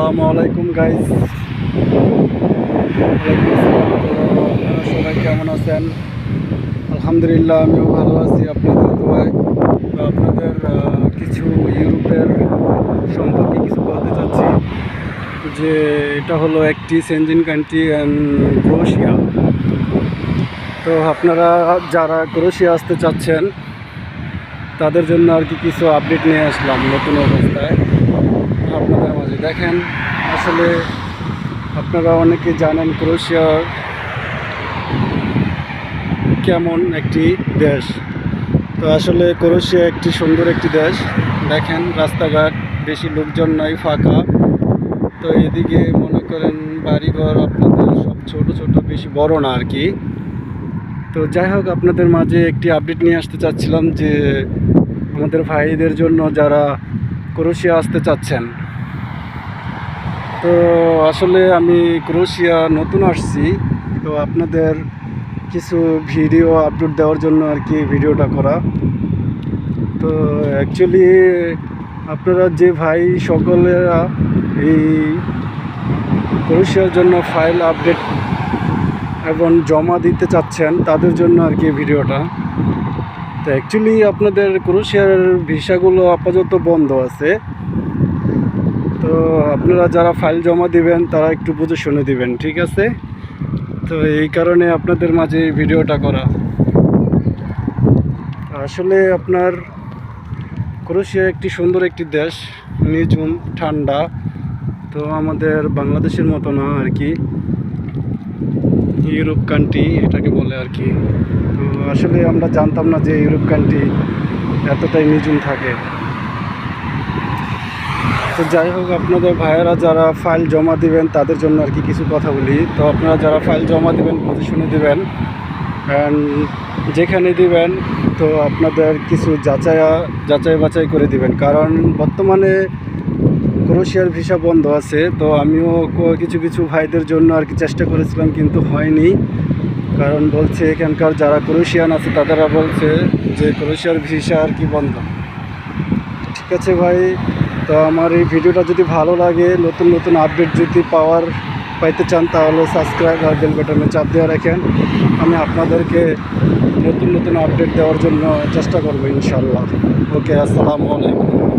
আসসালামু আলাইকুম গাইস। ওয়ালাইকুম আসসালাম। তো আপনারা সবাই কেমন আছেন? আলহামদুলিল্লাহ, আমিও ভালো আছি আপনাদের দোয়ায়। তো আপনাদের কিছু ইউরোপের সম্পর্কে কিছু বলতে চাচ্ছি যে এটা হলো একটি সেনজেন কান্ট্রি অ্যান্ড ক্রোয়েশিয়া। তো আপনারা যারা ক্রোয়েশিয়া আসতে চাচ্ছেন তাদের জন্য আর কি কিছু আপডেট নিয়ে আসলাম নতুন অবস্থায় আপনাদের মাঝে। দেখেন, আসলে আপনারা অনেকে জানেন ক্রোয়েশিয়া কেমন একটি দেশ। তো আসলে ক্রোয়েশিয়া একটি সুন্দর একটি দেশ। দেখেন, রাস্তাঘাট বেশি লোকজন নাই, ফাঁকা। তো এদিকে মনে করেন বাড়িঘর আপনাদের সব ছোট ছোট, বেশি বড় না আর কি। তো যাই হোক, আপনাদের মাঝে একটি আপডেট নিয়ে আসতে চাচ্ছিলাম যে আমাদের ভাইদের জন্য যারা ক্রোয়েশিয়া আসতে চাচ্ছেন। তো আসলে আমি ক্রোয়েশিয়া নতুন আসছি, তো আপনাদের কিছু ভিডিও আপলোড দেওয়ার জন্য আর কি ভিডিওটা করা। তো অ্যাকচুয়ালি আপনারা যে ভাই সকলেরা এই ক্রোয়েশিয়ার জন্য ফাইল আপডেট এবং জমা দিতে চাচ্ছেন তাদের জন্য আর কি ভিডিওটা। তো অ্যাকচুয়ালি আপনাদের ক্রোয়েশিয়ার ভিসাগুলো আপাতত বন্ধ আছে। তো আপনারা যারা ফাইল জমা দিবেন তারা একটু বুঝে শুনে দিবেন, ঠিক আছে? তো এই কারণে আপনাদের মাঝে এই ভিডিওটা করা। আসলে আপনার ক্রোয়েশিয়া একটি সুন্দর একটি দেশ, নিঝুম, ঠান্ডা। তো আমাদের বাংলাদেশের মতো না আর কি, ইউরোপ কান্ট্রি এটাকে বলে আর কি। তো আসলে আমরা জানতাম না যে ইউরোপ কান্ট্রি এতটাই নিঝুম থাকে। তো যাই হোক, আপনাদের ভাইয়েরা যারা ফাইল জমা দিবেন তাদের জন্য আর কি কিছু কথা বলি। তো আপনারা যারা ফাইল জমা দিবেন বুঝে শুনে দিবেন, অ্যান্ড যেখানে দিবেন তো আপনাদের কিছু যাচাই বাছাই করে দিবেন, কারণ বর্তমানে ক্রোয়েশিয়ার ভিসা বন্ধ আছে। তো আমিও কিছু কিছু ভাইদের জন্য আর কি চেষ্টা করেছিলাম, কিন্তু হয়নি। কারণ বলছে এখানকার যারা ক্রোয়েশিয়ান আছে তারা বলছে যে ক্রোয়েশিয়ার ভিসা আর কি বন্ধ। ঠিক আছে ভাই, তো আমার এই ভিডিওটা যদি ভালো লাগে, নতুন নতুন আপডেট যদি পাইতে চান তাহলে সাবস্ক্রাইব আর বেল বাটনে চাপ দিয়ে রাখেন। আমি আপনাদেরকে নতুন নতুন আপডেট দেওয়ার জন্য চেষ্টা করবো ইনশাল্লাহ। ওকে, আসসালামু আলাইকুম।